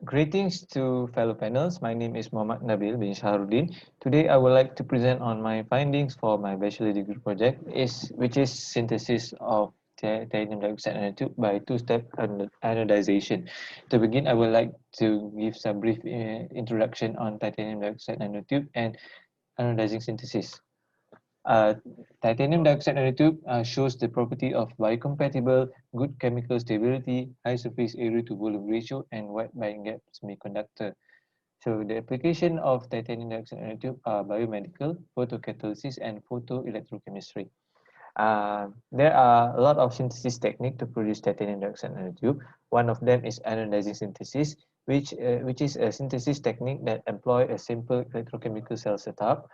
Greetings to fellow panels. My name is Muhammad Nabil bin Shahrudin. Today, I would like to present on my findings for my bachelor degree project, which is synthesis of titanium dioxide nanotube by two-step anodization. To begin, I would like to give some brief introduction on titanium dioxide nanotube and anodizing synthesis. Uh, Titanium dioxide nanotube shows the property of biocompatible, good chemical stability, high surface area to volume ratio, and wide bandgap semiconductor. So the application of titanium dioxide nanotube are biomedical, photocatalysis, and photoelectrochemistry. There are a lot of synthesis techniques to produce titanium dioxide nanotube. One of them is anodizing synthesis, which is a synthesis technique that employ a simple electrochemical cell setup.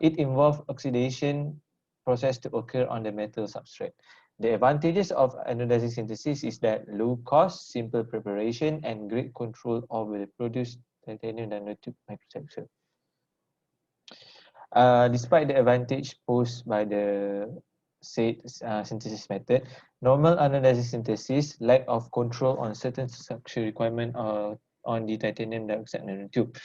It involves oxidation process to occur on the metal substrate. The advantages of anodizing synthesis is that low cost, simple preparation, and great control over the produced titanium nanotube microstructure. Despite the advantage posed by the said synthesis method, normal anodizing synthesis lack of control on certain structure requirement on the titanium dioxide nanotube.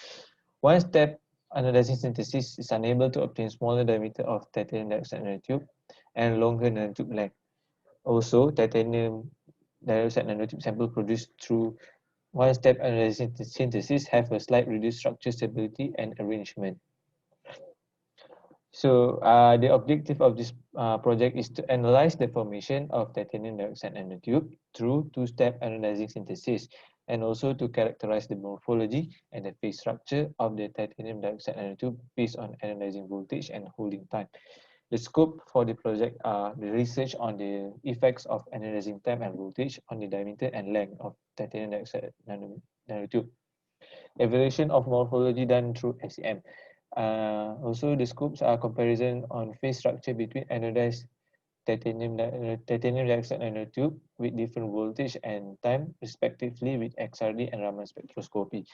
One step anodizing synthesis is unable to obtain smaller diameter of titanium dioxide nanotube and longer nanotube length. Also, titanium dioxide nanotube sample produced through one-step anodizing synthesis have a slight reduced structure stability and arrangement. So the objective of this project is to analyze the formation of titanium dioxide nanotube through two-step anodizing synthesis, and also to characterize the morphology and the phase structure of the titanium dioxide nanotube based on anodizing voltage and holding time. The scope for the project are the research on the effects of anodizing time and voltage on the diameter and length of titanium dioxide nanotube. Evaluation of morphology done through SEM. Also, the scopes are comparison on phase structure between anodized titanium dioxide nanotube with different voltage and time, respectively, with XRD and Raman spectroscopy.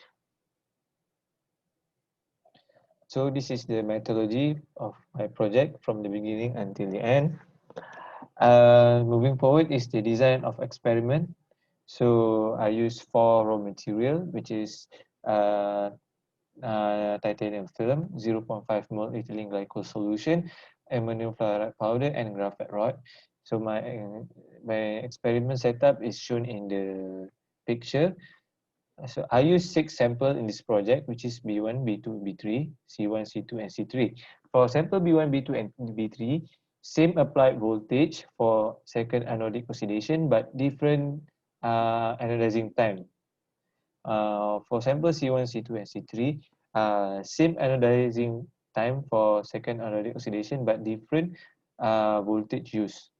So this is the methodology of my project from the beginning until the end. Moving forward is the design of experiment. So I use 4 raw material, which is titanium film, 0.5 mol ethylene glycol solution, ammonium fluoride powder, and graphite rod. So my experiment setup is shown in the picture. So I use 6 samples in this project, which is B1, B2, B3, C1, C2, and C3. For sample B1, B2, and B3, same applied voltage for second anodic oxidation, but different anodizing time. For sample C1, C2, and C3, same anodizing time for second anodic oxidation, but different voltage use.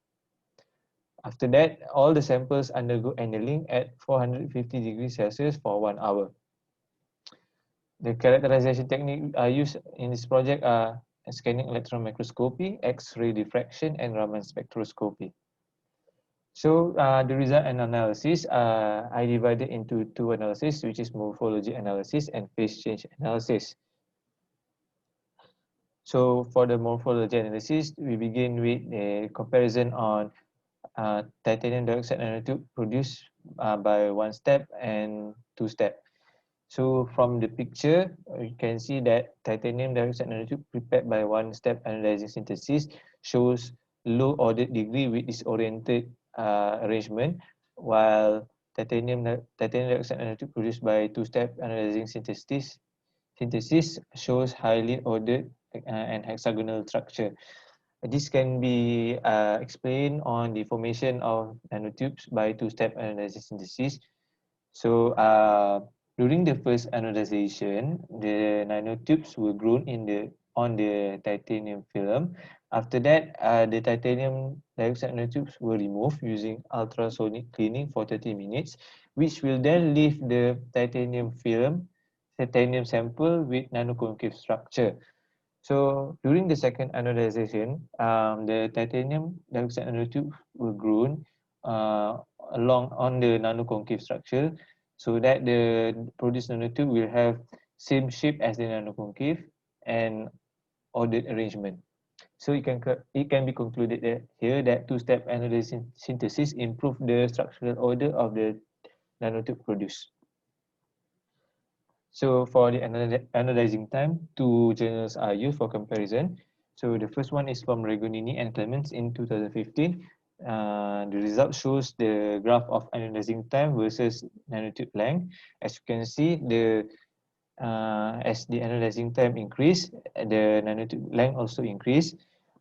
After that, all the samples undergo annealing at 450 degrees Celsius for 1 hour. The characterization technique used in this project are scanning electron microscopy, X-ray diffraction, and Raman spectroscopy. So the result and analysis, I divided into 2 analysis, which is morphology analysis and phase change analysis. So for the morphology analysis, we begin with a comparison on titanium dioxide nanotube produced by 1 step and 2 step. So from the picture, you can see that titanium dioxide nanotube prepared by 1 step anodizing synthesis shows low ordered degree with disoriented arrangement, while titanium dioxide nanotube produced by 2 step anodizing synthesis shows highly ordered and hexagonal structure. This can be explained on the formation of nanotubes by 2 step anodizing synthesis. So during the first anodization, the nanotubes were grown on the titanium film. After that, the titanium dioxide nanotubes were removed using ultrasonic cleaning for 30 minutes, which will then leave the titanium sample with nanoconcave structure. So during the second anodization, the titanium dioxide nanotubes were grown along on the nanoconcave structure, so that the produced nanotube will have same shape as the nanoconcave and ordered arrangement. So it can be concluded that here that two-step anodizing synthesis improve the structural order of the nanotube produced. So for the analyzing time, two journals are used for comparison. So the first one is from Regonini and Clements in 2015. The result shows the graph of analyzing time versus nanotube length. As you can see, as the analyzing time increase, the nanotube length also increase.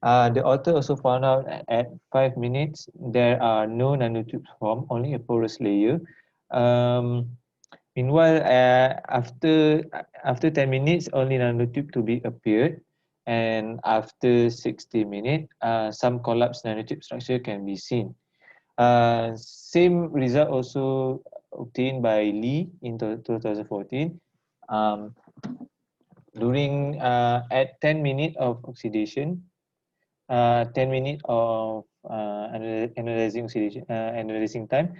The author also found out at 5 minutes there are no nanotubes formed, only a porous layer. Um, Meanwhile, after 10 minutes, only nanotube to be appeared, and after 60 minutes, some collapsed nanotube structure can be seen. Same result also obtained by Lee in 2014. Um, During at 10 minutes of oxidation, 10 minutes of analyzing oxidation, analyzing time,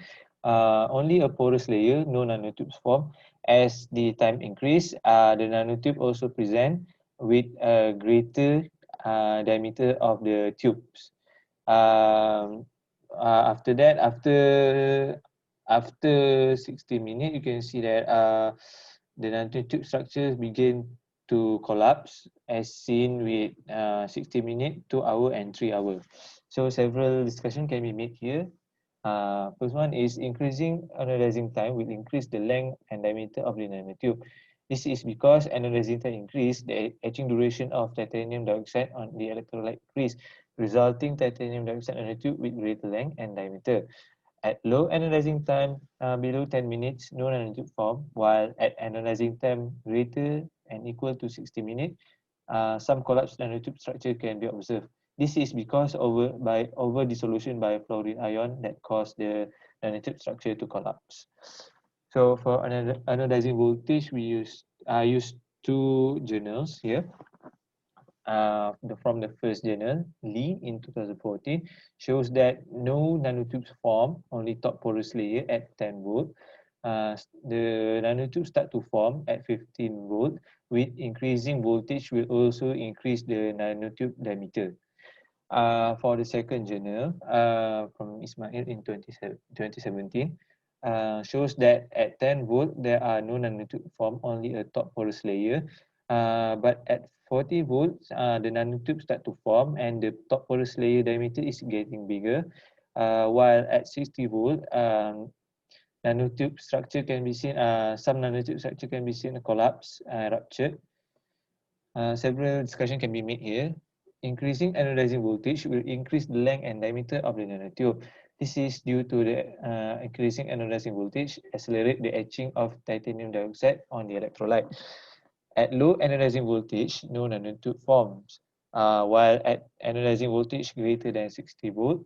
only a porous layer, no nanotubes form. As the time increase, the nanotube also present with a greater diameter of the tubes. Um, After that, after 60 minutes, you can see that the nanotube structures begin to collapse as seen with 60 minutes, 2 hours, and 3 hours. So several discussion can be made here. First one is increasing analyzing time will increase the length and diameter of the nanotube. This is because analyzing time increase, the etching duration of titanium dioxide on the electrolyte increase, resulting titanium dioxide nanotube with greater length and diameter. At low analyzing time, below 10 minutes, no nanotube form, while at analyzing time greater and equal to 60 minutes, some collapsed nanotube structure can be observed. This is because over dissolution by fluorine ion that cause the nanotube structure to collapse. So for anodizing voltage, we use two journals here. From the first journal, Lee in 2014, shows that no nanotubes form, only top porous layer at 10 volt. The nanotubes start to form at 15 volt. With increasing voltage will also increase the nanotube diameter. For the second journal, from Ismail in 2017, shows that at 10 volt, there are no nanotube form, only a top porous layer. But at 40 volts, the nanotubes start to form and the top porous layer diameter is getting bigger. While at 60 volt, nanotube structure can be seen, some nanotube structure can be seen collapse, ruptured. Several discussion can be made here. Increasing anodizing voltage will increase the length and diameter of the nanotube. This is due to the increasing anodizing voltage accelerate the etching of titanium dioxide on the electrolyte. At low anodizing voltage, no nanotube forms, while at anodizing voltage greater than 60 volt,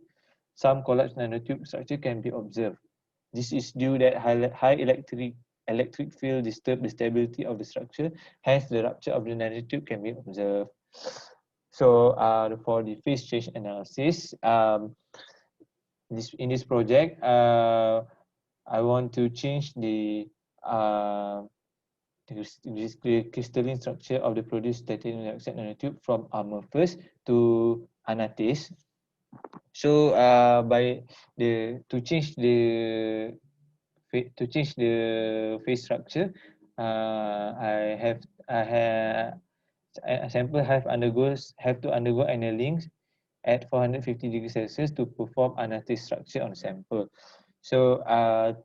some collapsed nanotube structure can be observed. This is due that high electric field disturb the stability of the structure, hence the rupture of the nanotube can be observed. So for the phase change analysis, in this project, I want to change the crystalline structure of the produced titanium dioxide nanotube from amorphous to anatase. So by the to change the phase structure, I have a sample have to undergo annealing at 450 degrees Celsius to perform anatase structure on sample. So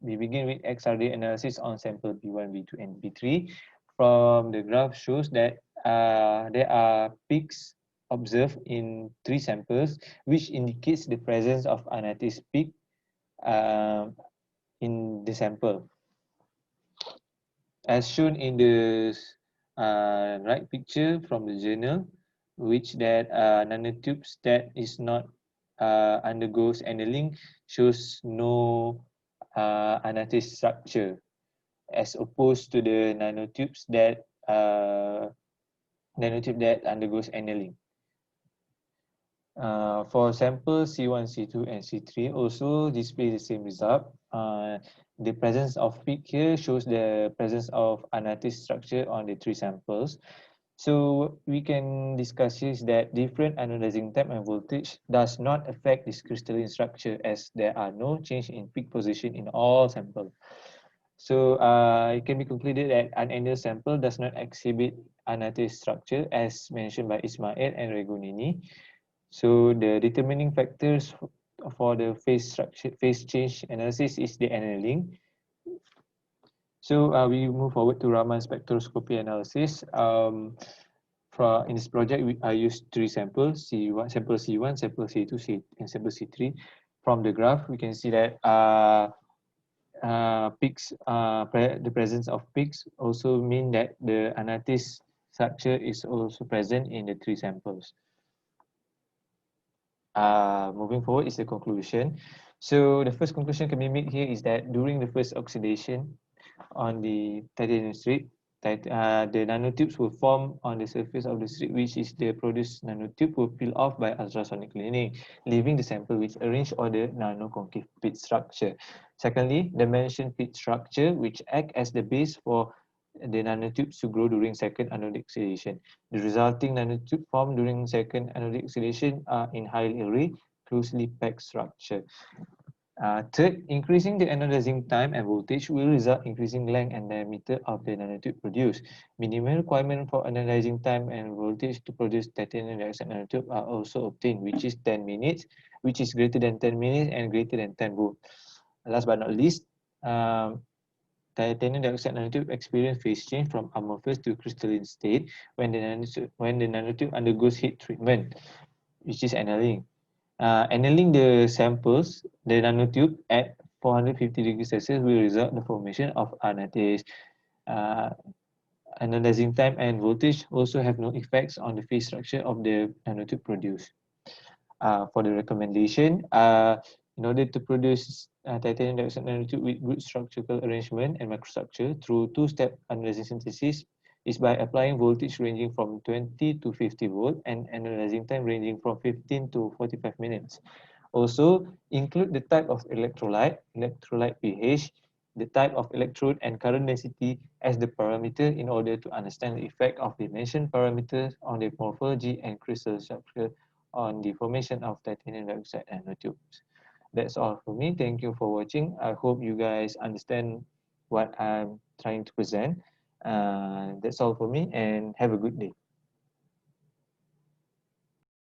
we begin with XRD analysis on sample B1, B2, and B3. From the graph shows that there are peaks observed in 3 samples, which indicates the presence of anatase peak in the sample. As shown in the right picture from the journal, which that nanotubes that is not undergoes annealing shows no anatase structure, as opposed to the nanotubes that undergoes annealing. For sample C1, C2, and C3 also display the same result. The presence of peak here shows the presence of anatase structure on the 3 samples. So we can discuss here that different anodizing time and voltage does not affect this crystalline structure, as there are no change in peak position in all samples. So it can be concluded that an annual sample does not exhibit anatomized structure as mentioned by Ismail and Regunini. So the determining factors for the phase structure, phase change analysis is the annealing. So we move forward to Raman spectroscopy analysis. In this project, I used three samples: C1, sample C1, sample C2, and sample C3. From the graph, we can see that peaks, the presence of peaks also mean that the anatomized structure is also present in the three samples. Moving forward is the conclusion. So the first conclusion can be made here is that during the first oxidation on the titanium strip, the nanotubes will form on the surface of the strip, which is the produced nanotube will peel off by ultrasonic cleaning, leaving the sample with arranged order nano-concave pit structure. Secondly, the mentioned pit structure, which act as the base for the nanotubes to grow during second anodic oxidation. The resulting nanotube formed during second anodic oxidation are in highly array, closely packed structure. Third, increasing the anodizing time and voltage will result increasing length and diameter of the nanotube produced. Minimum requirement for anodizing time and voltage to produce titanium dioxide nanotube are also obtained, which is 10 minutes, which is greater than 10 minutes and greater than 10 volts. Last but not least, titanium dioxide nanotube experience phase change from amorphous to crystalline state when the nanotube undergoes heat treatment, which is annealing. Annealing the samples, the nanotube at 450 degrees Celsius will result in the formation of anatase. Uh, Anodizing time and voltage also have no effects on the phase structure of the nanotube produced. For the recommendation, in order to produce titanium dioxide nanotube with good structural arrangement and microstructure through two-step anodizing synthesis is by applying voltage ranging from 20 to 50 volt and anodizing time ranging from 15 to 45 minutes. Also, include the type of electrolyte, electrolyte pH, the type of electrode and current density as the parameter in order to understand the effect of the mentioned parameters on the morphology and crystal structure on the formation of titanium dioxide nanotubes. That's all for me. Thank you for watching. I hope you guys understand what I'm trying to present. That's all for me and have a good day.